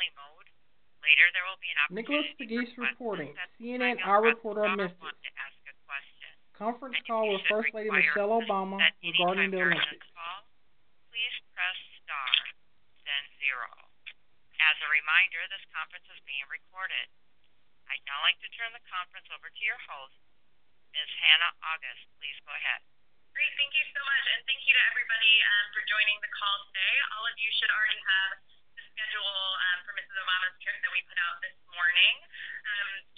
listen-only mode. Later, there will be an Nicholas opportunity for Pegues questions. reporting. At this time, CNN you'll press iReporter star missed it. one to ask a question. Conference And if call you with should First Lady require Michelle assistance Obama at any regarding time the during this Olympics. call, please press star, then zero. As a reminder, this conference is being recorded. I'd now like to turn the conference over to your host, Ms. Hannah August. Please go ahead. Great, thank you so much, and thank you to everybody for joining the call today. All of you should already have the schedule for Mrs. Obama's trip that we put out this morning.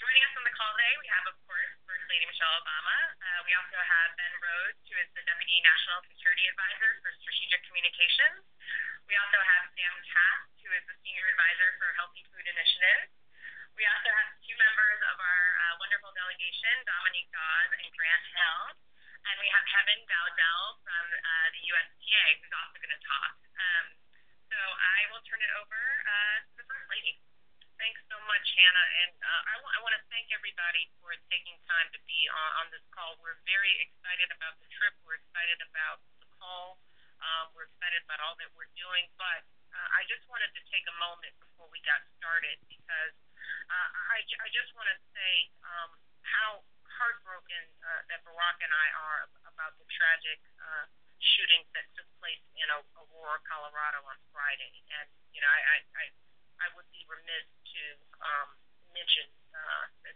Joining us on the call today, we have, of course, First Lady Michelle Obama. We also have Ben Rhodes, who is the Deputy National Security Advisor for Strategic Communications. We also have Sam Katz, who is the Senior Advisor for Healthy Food Initiatives. We also have two members of our wonderful delegation, Dominique Dawes and Grant Hill. And we have Kevin Dowdell from the USTA, who's also going to talk. So I will turn it over to the First Lady. Thanks so much, Hannah. And I want to thank everybody for taking time to be on this call. We're very excited about the trip. We're excited about the call. We're excited about all that we're doing. But I just wanted to take a moment before we got started because I just want to say how heartbroken that Barack and I are about the tragic shootings that took place in Aurora, Colorado on Friday. And, you know, I would be remiss to mention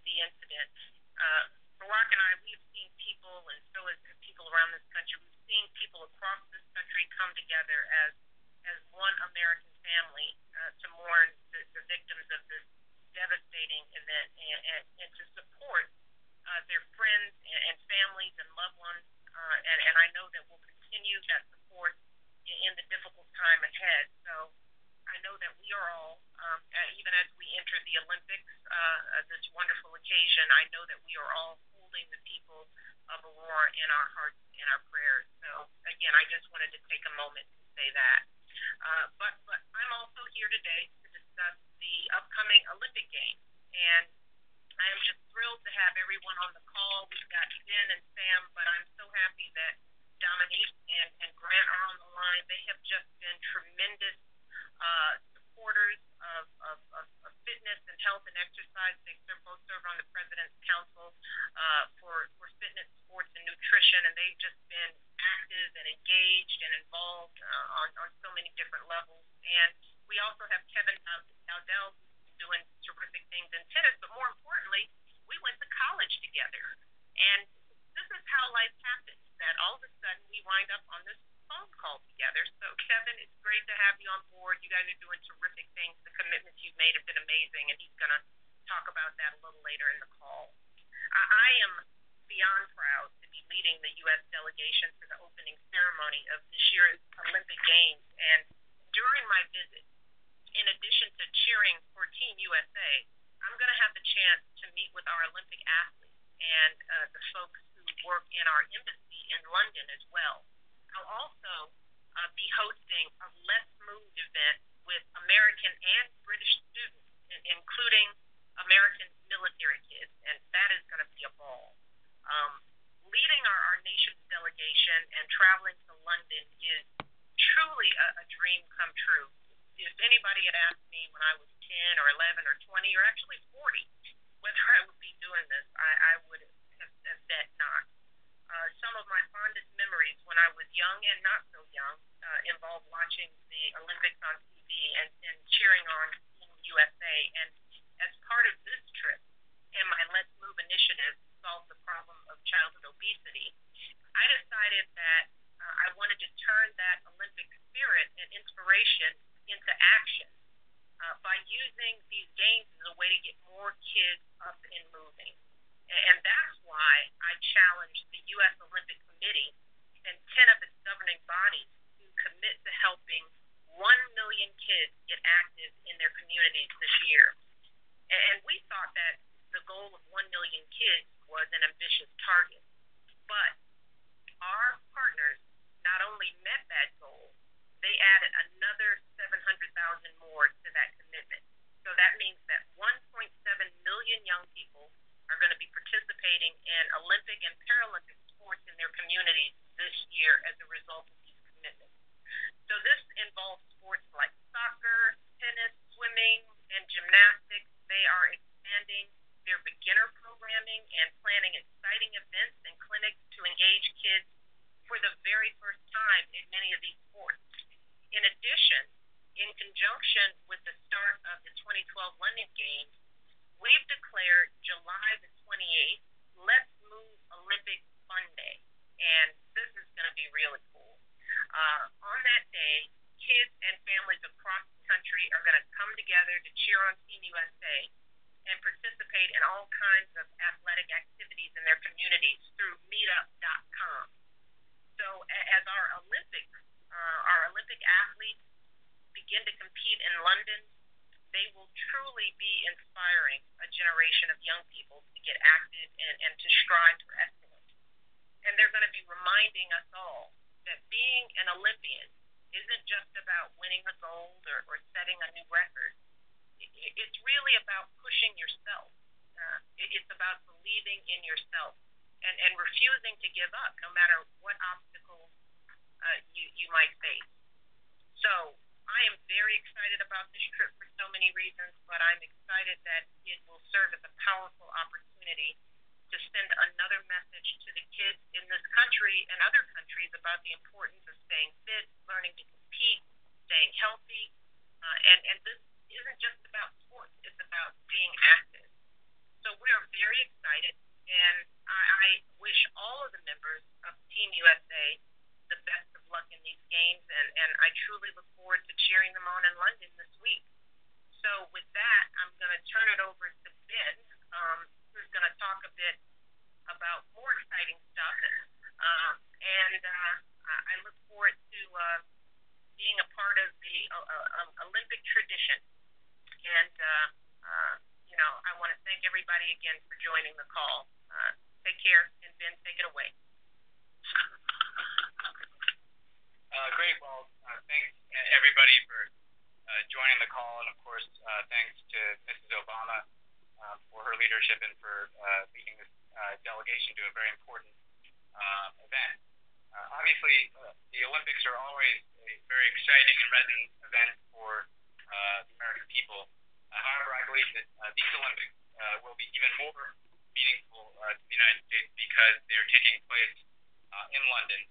the incident. Barack and I, we've seen people, and so has people around this country, we've seen people across this country come together as one American family to mourn the victims of this devastating event and to support their friends and families and loved ones, and I know that we'll continue that support in the difficult time ahead. So I know that we are all, even as we enter the Olympics, this wonderful occasion, I know that we are all holding the people of Aurora in our hearts and our prayers. So again, I just wanted to take a moment to say that. But I'm also here today to discuss the upcoming Olympic Games, and I am just thrilled to have everyone on the call. We've got Ben and Sam, but I'm so happy that Dominique and Grant are on the line. They have just been tremendous supporters of fitness and health and exercise. They both serve on the President's Council for fitness, sports, and nutrition, and they've just been active and engaged and involved on so many different levels. And we also have Kevin Dowdell, who's doing terrific things in tennis, but more importantly, we went to college together. And this is how life happens, that all of a sudden we wind up on this phone call together. So, Kevin, it's great to have you on board. You guys are doing terrific things. The commitments you've made have been amazing, and he's going to talk about that a little later in the call. I am beyond proud to be leading the U.S. delegation for the opening ceremony of this year's Olympic Games. And during my visit, in addition to cheering for Team USA, I'm going to have the chance to meet with our Olympic athletes and the folks who work in our embassy in London as well. I'll also be hosting a Let's Move event with American and British students, including American military kids, and that is going to be a ball. Leading our nation's delegation and traveling to London is truly a dream come true. If anybody had asked me when I was 10 or 11 or 20 or actually 40 whether I would be doing this, I would have said not. Some of my fondest memories when I was young and not so young involved watching the Olympics on TV and cheering on Team USA. And as part of this trip and my Let's Move initiative to solve the problem of childhood obesity, I decided that I wanted to turn that Olympic spirit and inspiration into action by using these games as a way to get more kids up and moving. And that's why I challenged the U.S. Olympic Committee and 10 of its governing bodies to commit to helping 1 million kids get active in their communities this year. And we thought that the goal of 1 million kids was an ambitious target. But our partners not only met that goal, they added another 700,000 more to that commitment. So that means that 1.7 million young people are going to be participating in Olympic and Paralympic sports in their communities this year as a result of these commitments. So this involves sports like soccer, tennis, swimming, of the 2012 London Games, we've declared July the 28th, Let's Move Olympic Fun Day. And this is going to be really cool. On that day, kids and families across the country are going to come together to cheer on Team USA and participate in all kinds of athletic activities in their communities through meetup.com. So as our Olympic athletes begin to compete in London, they will truly be inspiring a generation of young people to get active and to strive for excellence. And they're going to be reminding us all that being an Olympian isn't just about winning a gold or setting a new record. It's really about pushing yourself. It's about believing in yourself and refusing to give up no matter what obstacles you might face. So I am very excited about this trip for so many reasons, but I'm excited that it will serve as a powerful opportunity to send another message to the kids in this country and other countries about the importance of staying fit, learning to compete, staying healthy, and this isn't just about sports, it's about being active. So we are very excited, and I wish all of the members of Team USA the best of luck in these games, and I truly look forward to cheering them on in London this week. So with that, I'm going to turn it over to Ben, who's going to talk a bit about more exciting stuff, and I look forward to being a part of the Olympic tradition. And, I want to thank everybody again for joining the call. Take care, and Ben, take it away. Great. Well, thanks everybody for joining the call, and of course, thanks to Mrs. Obama for her leadership and for leading this delegation to a very important event. Obviously, the Olympics are always a very exciting and resonant event for the American people. However, I believe that these Olympics will be even more meaningful to the United States because they're taking place in London.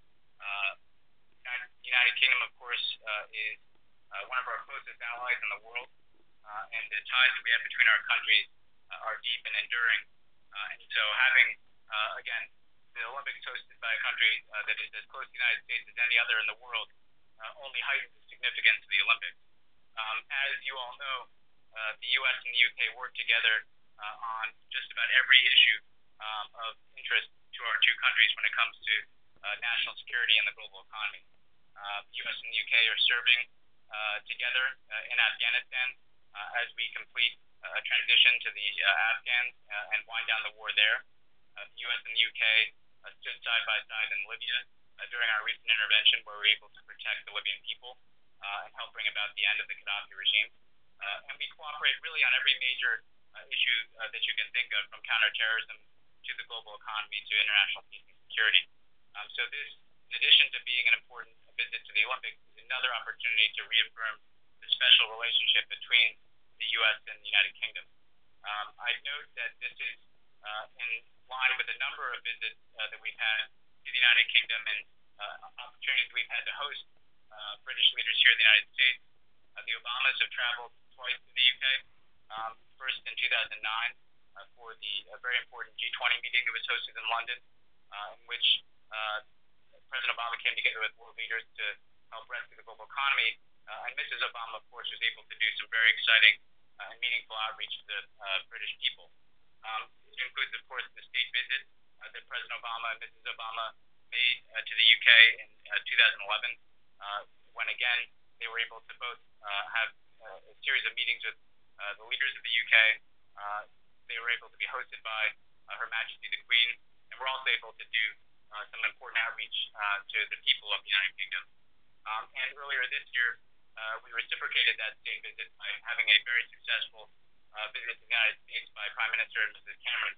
The United Kingdom, of course, is one of our closest allies in the world, and the ties that we have between our countries are deep and enduring. And so having, again, the Olympics hosted by a country that is as close to the United States as any other in the world only heightens the significance of the Olympics. As you all know, the U.S. and the U.K. work together on just about every issue of interest to our two countries when it comes to national security and the global economy. The U.S. and the U.K. are serving together in Afghanistan as we complete a transition to the Afghans and wind down the war there. The U.S. and the U.K. Stood side by side in Libya during our recent intervention, where we were able to protect the Libyan people and help bring about the end of the Gaddafi regime. And we cooperate really on every major issue that you can think of, from counterterrorism to the global economy to international peace and security. So this, in addition to being an important visit to the Olympics, is another opportunity to reaffirm the special relationship between the U.S. and the United Kingdom. I note that this is in line with a number of visits that we've had to the United Kingdom and opportunities we've had to host British leaders here in the United States. The Obamas have traveled twice to the UK, first in 2009 for the very important G20 meeting that was hosted in London, in which President Obama came together with world leaders to help rescue the global economy. And Mrs. Obama, of course, was able to do some very exciting and meaningful outreach to the British people. It includes, of course, the state visit that President Obama and Mrs. Obama made to the UK in 2011, when, again, they were able to both have a series of meetings with the leaders of the UK. They were able to be hosted by Her Majesty the Queen, and we're also able to do some important outreach to the people of the United Kingdom. And earlier this year, we reciprocated that state visit by having a very successful visit to the United States by Prime Minister and Mrs. Cameron.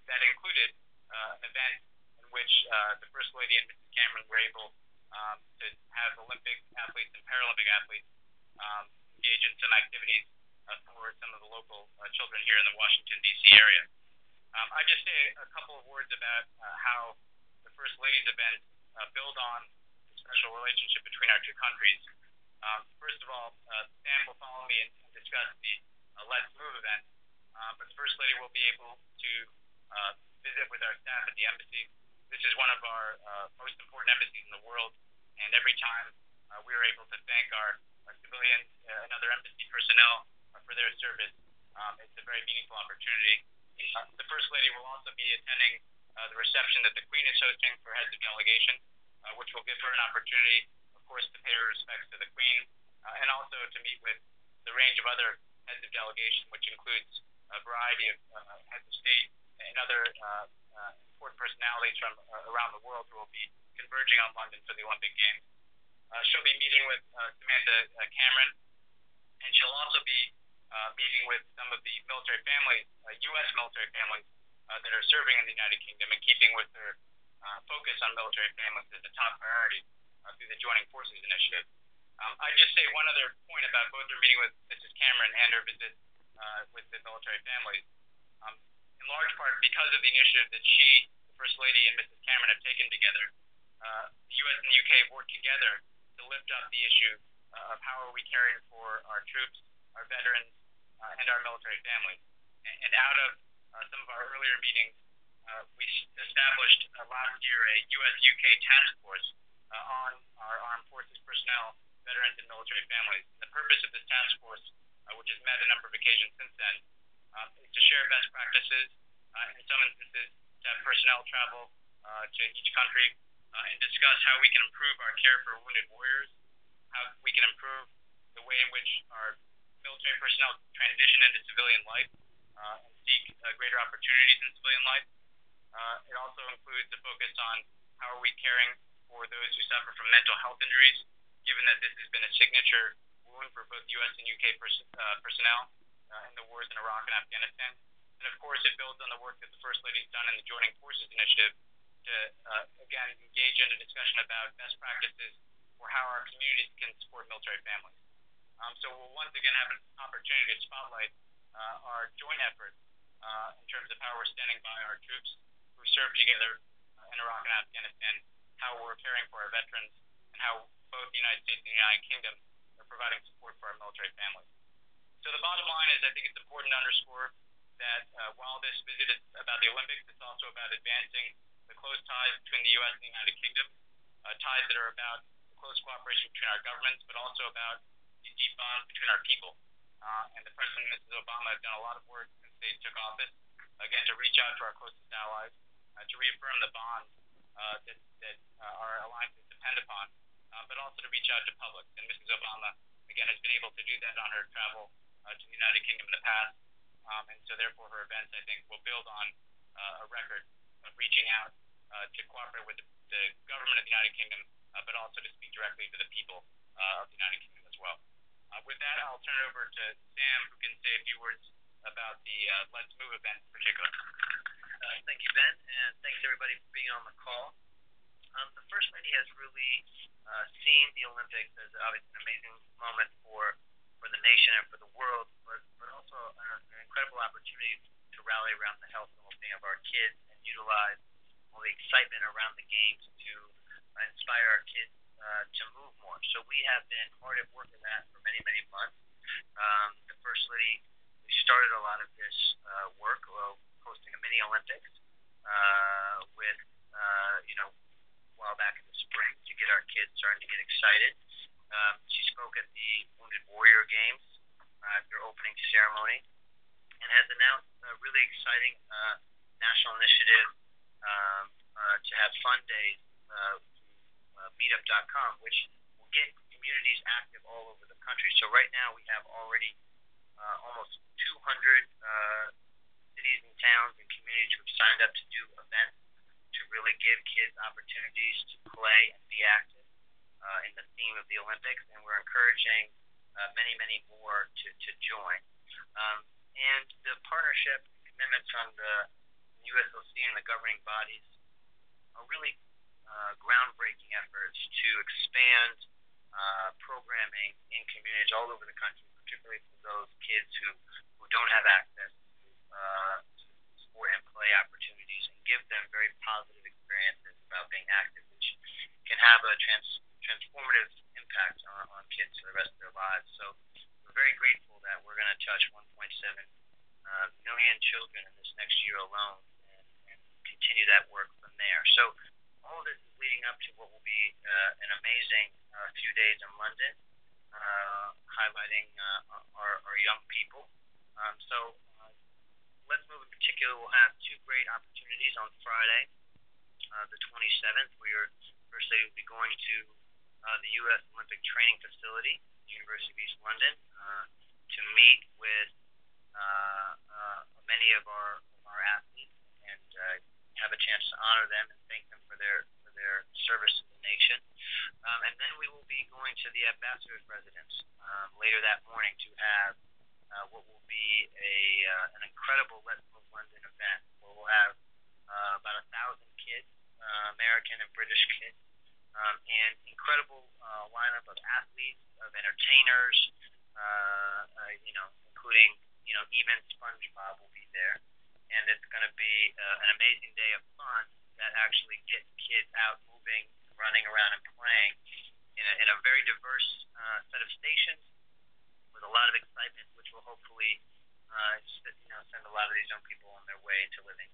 That included an event in which the First Lady and Mrs. Cameron were able to have Olympic athletes and Paralympic athletes engage in some activities for some of the local children here in the Washington, D.C. area. I just say a couple of words about how the First Lady's event build on the special relationship between our two countries. First of all, Sam will follow me in discussing discuss the Let's Move event. But the First Lady will be able to visit with our staff at the embassy. This is one of our most important embassies in the world, and every time we are able to thank our civilians and other embassy personnel for their service, it's a very meaningful opportunity. The First Lady will also be attending the reception that the Queen is hosting for heads of delegation, which will give her an opportunity, of course, to pay her respects to the Queen, and also to meet with the range of other heads of delegation, which includes a variety of heads of state and other important personalities from around the world who will be converging on London for the Olympic Games. She'll be meeting with Samantha Cameron, and she'll also be meeting with some of the military families, U.S. military families that are serving in the United Kingdom, and keeping with her focus on military families as a top priority through the Joining Forces initiative. I'd just say one other point about both her meeting with Mrs. Cameron and her visit with the military families. In large part because of the initiative that she, the First Lady, and Mrs. Cameron have taken together, the U.S. and the U.K. have worked together to lift up the issue of how are we caring for our troops, our veterans, and our military families. And out of some of our earlier meetings, we established last year a U.S.-UK task force on our armed forces personnel, veterans, and military families. The purpose of this task force, which has met a number of occasions since then, is to share best practices, in some instances to have personnel travel to each country and discuss how we can improve our care for wounded warriors, how we can improve the way in which our military personnel transition into civilian life and seek greater opportunities in civilian life. It also includes a focus on how are we caring for those who suffer from mental health injuries, given that this has been a signature wound for both U.S. and U.K. personnel in the wars in Iraq and Afghanistan. And of course, it builds on the work that the First Lady has done in the Joining Forces initiative to, again, engage in a discussion about best practices for how our communities can support military families. So we'll once again have an opportunity to spotlight our joint efforts in terms of how we're standing by our troops who serve together in Iraq and Afghanistan, how we're caring for our veterans, and how both the United States and the United Kingdom are providing support for our military families. So the bottom line is I think it's important to underscore that while this visit is about the Olympics, it's also about advancing the close ties between the U.S. and the United Kingdom, ties that are about close cooperation between our governments, but also about the deep bonds between our people. And the President and Mrs. Obama have done a lot of work since they took office, again, to reach out to our closest allies, to reaffirm the bonds that our alliances depend upon, but also to reach out to publics. And Mrs. Obama, again, has been able to do that on her travel to the United Kingdom in the past. And so therefore her events, I think, will build on a record of reaching out to cooperate with the government of the United Kingdom, but also to speak directly to the people of the United Kingdom as well. With that, I'll turn it over to Sam, who can say a few words about the Let's Move event in particular. Thank you, Ben, and thanks everybody for being on the call. The First Lady has really seen the Olympics as obviously an amazing moment for the nation and for the world, but also an incredible opportunity to rally around the health and well-being of our kids and utilize all the excitement around the games to inspire our kids to move more. So we have been hard at work in that for many, many months. The First Lady, we started a lot of this work, hosting a mini Olympics with, a while back in the spring to get our kids starting to get excited. She spoke at the Wounded Warrior Games, their opening ceremony, and has announced a really exciting national initiative to have fun days through meetup.com, which will get communities active all over the country. So right now we have already almost 200 cities and towns and communities who have signed up to do events to really give kids opportunities to play and be active in the theme of the Olympics, and we're encouraging many, many more to join. And the partnership commitments from the USOC and the governing bodies are really groundbreaking efforts to expand programming in communities all over the country, particularly for those kids who don't have access to sport and play opportunities, and give them very positive experiences about being active, which can have a transformative impact on kids for the rest of their lives. So we're very grateful that we're going touch 1.7 million children in this next year alone, and continue that work from there. So all of this is leading up to what will be an amazing few days in London, highlighting our young people. So let's move in particular. We'll have two great opportunities on Friday, the 27th. First Lady will be going to the U.S. Olympic Training Facility, University of East London, to meet with many of our athletes and have a chance to honor them and thank them for their service to the nation. And then we will be going to the ambassador's residence later that morning to have what will be an incredible Let's Move London event where we'll have about 1,000 kids, American and British kids, and incredible lineup of athletes, of entertainers, including even SpongeBob will be there, and it's going to be an amazing day of fun that actually gets kids out moving, running around, and playing in a very diverse set of stations with a lot of excitement, which will hopefully send a lot of these young people on their way to living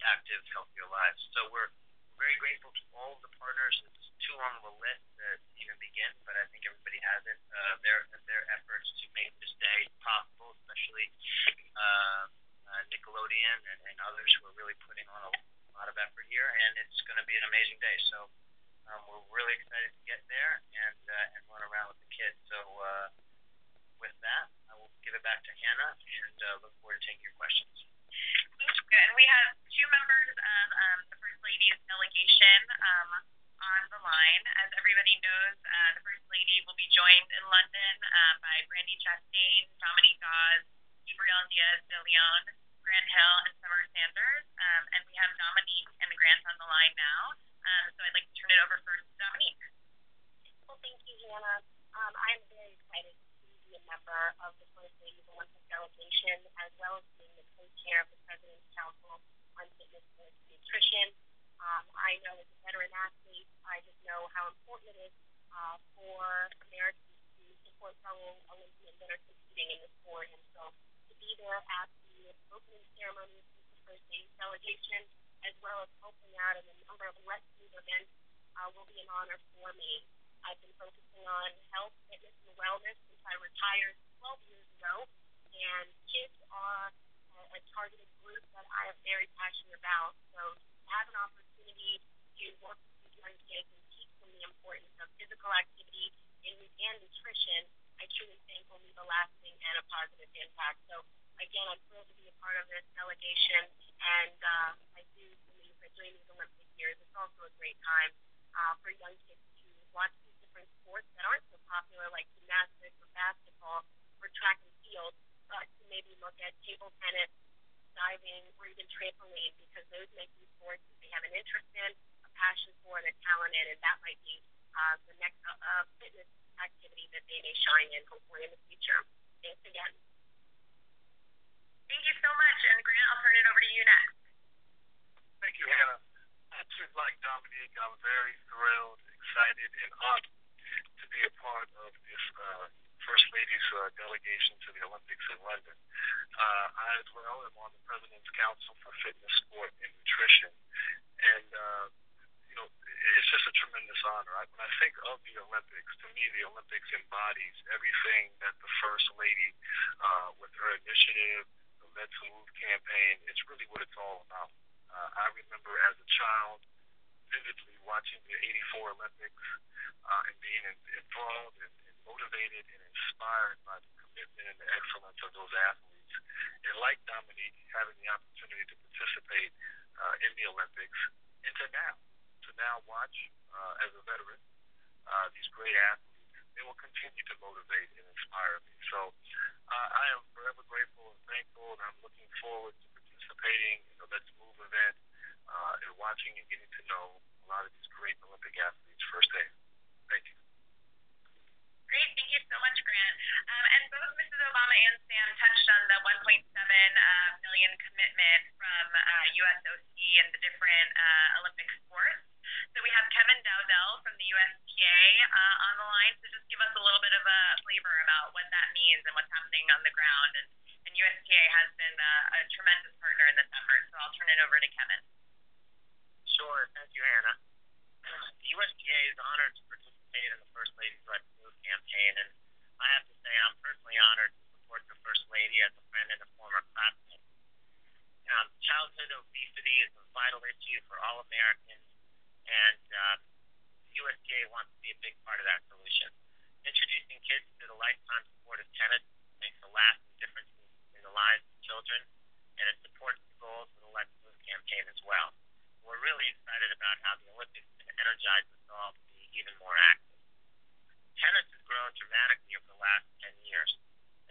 active, healthier lives. So we're very grateful to all of the partners. It's too long of a list to even begin, but I think everybody has it. Their efforts to make this day possible, especially Nickelodeon and others who are really putting on a lot of effort here, and it's going to be an amazing day. So we're really excited to get there and run around with the kids. So with that, I will give it back to Hannah and look forward to taking your questions. Thank you. And we have two members of the First Lady's delegation on the line. As everybody knows, the First Lady will be joined in London by Brandy Chastain, Dominique Dawes, Gabrielle Diaz de Leon, Grant Hill, and Summer Sanders. And we have Dominique and Grant on the line now. So I'd like to turn it over first to Dominique. Well, thank you, Hannah. I'm very excited to be a member of the First Lady's Olympic delegation, as well as being the co-chair of the President's Council on Fitness, Sports, and Nutrition. I know as a veteran athlete, I just know how important it is for Americans to support fellow Olympians that are competing in the sport. And so to be there at the opening ceremony with the First Lady's delegation, as well as helping out in a number of Let's Move events, will be an honor for me. I've been focusing on health, fitness, and wellness since I retired 12 years ago, and kids are a targeted group that I am very passionate about. So to have an opportunity to work with these young kids and teach them the importance of physical activity and nutrition, I truly think will leave a lasting and a positive impact. So again, I'm thrilled to be a part of this delegation, and I do believe that during these Olympic years, it's also a great time for young kids to watch these different sports that aren't so popular, like gymnastics or basketball or track and field, but to maybe look at table tennis, diving, or even trampoline, because those make these sports that they have an interest in, a passion for, and a talent in, and that might be the next fitness activity that they may shine in, hopefully in the future. Thanks again. Thank you so much. And Grant, I'll turn it over to you next. Thank you, Hannah. Just like Dominique, I'm very thrilled, excited, and honored to be a part of this First Lady's delegation to the Olympics in London. I, as well, am on the President's Council for Fitness, Sport, and Nutrition. And, it's just a tremendous honor. When I think of the Olympics, to me, the Olympics embodies everything that the First Lady, with her initiative, the Let's Move campaign, it's really what it's all about. I remember as a child vividly watching the '84 Olympics and being enthralled and motivated and inspired by the commitment and the excellence of those athletes. And like Dominique, having the opportunity to participate in the Olympics, and to now watch as a veteran these great athletes, they will continue to motivate and inspire me. So I am forever grateful and thankful, and I'm looking forward to participating in the Let's Move event and watching and getting to know a lot of these great Olympic athletes firsthand. Thank you. Great. Thank you so much, Grant. And both Mrs. Obama and Sam touched on the 1.7 million commitment from USOC and the different Olympic sports. So we have Kevin Dowdell from the USTA on the line. So just give us a little bit of a flavor about what that means and what's happening on the ground USTA has been a tremendous partner in this effort, so I'll turn it over to Kevin. Sure. Thank you, Hannah. The USDA is honored to participate in the First Lady's Right to Move campaign, and I have to say I'm personally honored to support the First Lady as a friend and a former classmate. Childhood obesity is a vital issue for all Americans, and the USDA wants to be a big part of that solution. Introducing kids to the lifetime sport of tennis makes a lasting difference in the lives of children, and it supports the goals of the Let's Move campaign as well. We're really excited about how the Olympics can energize us all to be even more active. Tennis has grown dramatically over the last 10 years,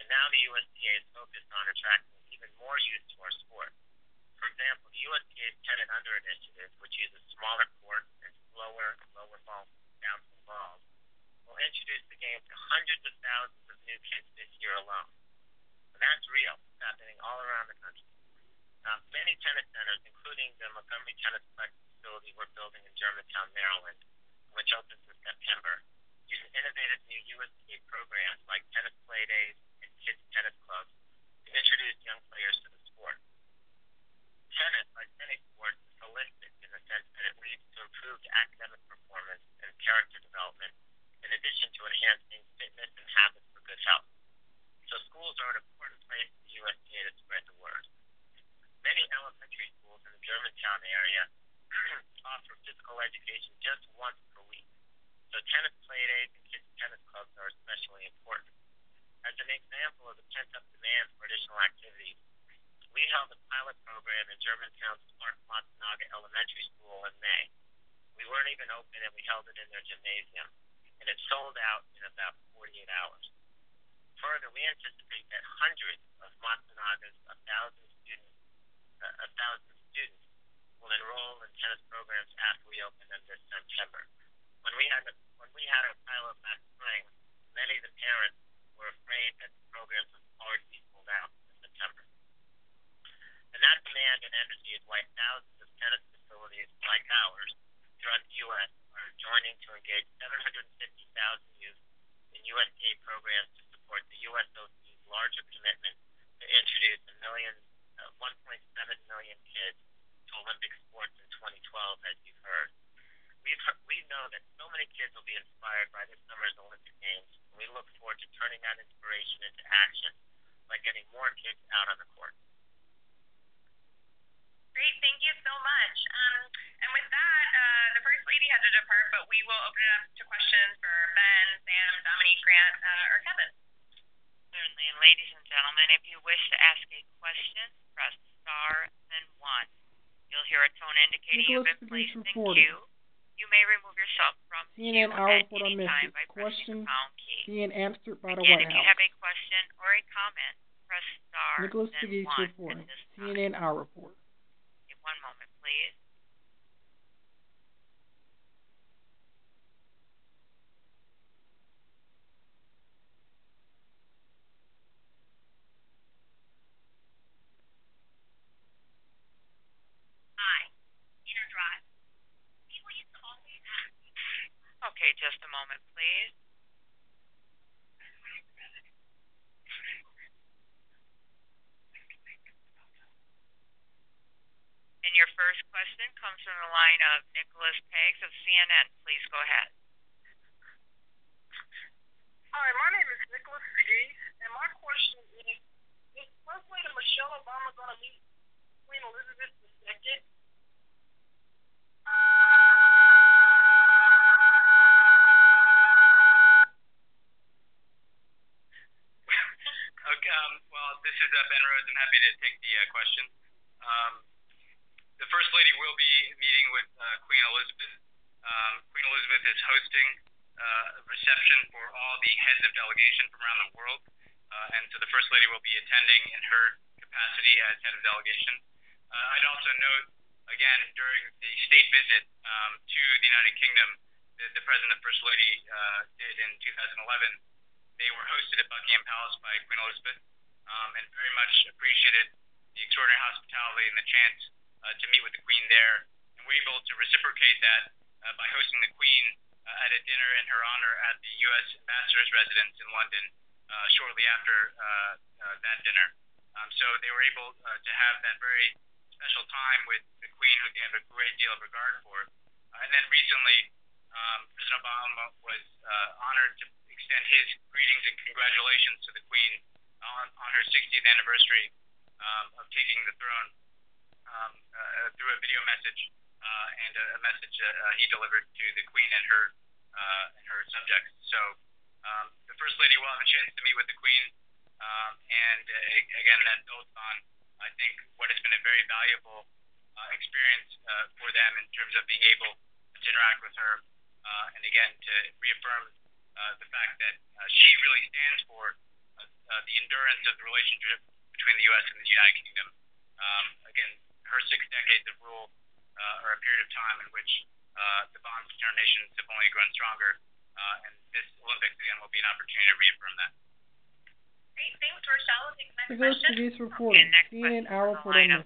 and now the USDA is focused on attracting even more youth to our sport. For example, the USDA's Tennis Under initiative, which uses smaller courts and slower, lower ball bouncing balls, will introduce the game to hundreds of thousands of new kids this year alone. And that's real. It's happening all around the country. Many tennis centers, including the Montgomery Tennisplex facility we're building in Germantown, Maryland, which opens in September, use innovative new USDA programs like tennis play days and kids tennis clubs to introduce young players to the sport. Tennis, like many sports, is holistic in the sense that it leads to improved academic performance and character development, in addition to enhancing fitness and habits for good health. So schools are an important place for the USDA to spread the word. Many elementary schools in the Germantown area offer physical education just once per week, so tennis play days and kids' tennis clubs are especially important. As an example of the pent-up demand for additional activities, we held a pilot program in Germantown's Smart Matsunaga Elementary School in May. We weren't even open and we held it in their gymnasium, and it sold out in about 48 hours. Further, we anticipate that hundreds of Matsunaga's 1,000 students will enroll in tennis programs after we open them this September. When we had our pilot last spring, many of the parents were afraid that the programs would already be sold out in September. And that demand and energy is why thousands of tennis facilities like ours throughout the U.S. are joining to engage 750,000 youth in USDA programs to support the USOC's larger commitment to introduce 1.7 million kids to Olympic sports in 2012, as you've heard. We know that so many kids will be inspired by this summer's Olympic Games, and we look forward to turning that inspiration into action by getting more kids out on the court. Great, thank you so much. And with that, the First Lady had to depart, but we will open it up to questions for Ben, Sam, Dominique, Grant, or Kevin. Certainly, and ladies and gentlemen, if you wish to ask a question, press star, then 1. You'll hear a tone indicating you've been placed in queue. You may remove yourself from queue at any time by pressing the pound key. being answered by the Again, White if you House. have a question or a comment, press star, Nicholas then Pegues 1 reporting. at this time. CNN iReporter. Okay, one moment, please. Okay, just a moment, please. And your first question comes from the line of Nicholas Pegues of CNN. Please go ahead. Hi, my name is Nicholas Pegues, and my question is First Lady Michelle Obama going to meet Queen Elizabeth II? Okay, well, this is Ben Rhodes. I'm happy to take the question. The First Lady will be meeting with Queen Elizabeth. Queen Elizabeth is hosting a reception for all the heads of delegation from around the world, and so the First Lady will be attending in her capacity as head of delegation. I'd also note, again, during the state visit to the United Kingdom that the President and First Lady did in 2011, they were hosted at Buckingham Palace by Queen Elizabeth, and very much appreciated the extraordinary hospitality and the chance to meet with the Queen there. And we're able to reciprocate that by hosting the Queen at a dinner in her honor at the U.S. Ambassador's residence in London shortly after that dinner. So they were able to have that very special time with the Queen, who they have a great deal of regard for. And then recently, President Obama was honored to extend his greetings and congratulations to the Queen on her 60th anniversary of taking the throne through a video message and a message he delivered to the Queen and her subjects. So the First Lady will have a chance to meet with the Queen, and again, that builds on, I think, what has been a very valuable experience for them in terms of being able to interact with her, and again, to reaffirm the fact that she really stands for the endurance of the relationship between the U.S. and the United Kingdom. Again, her 6 decades of rule are a period of time in which the bonds between our nations have only grown stronger, and this Olympics, again, will be an opportunity to reaffirm that. Great, thanks, Rochelle. We'll take the next Nicholas question. Pegues reporting, CNN iReporter.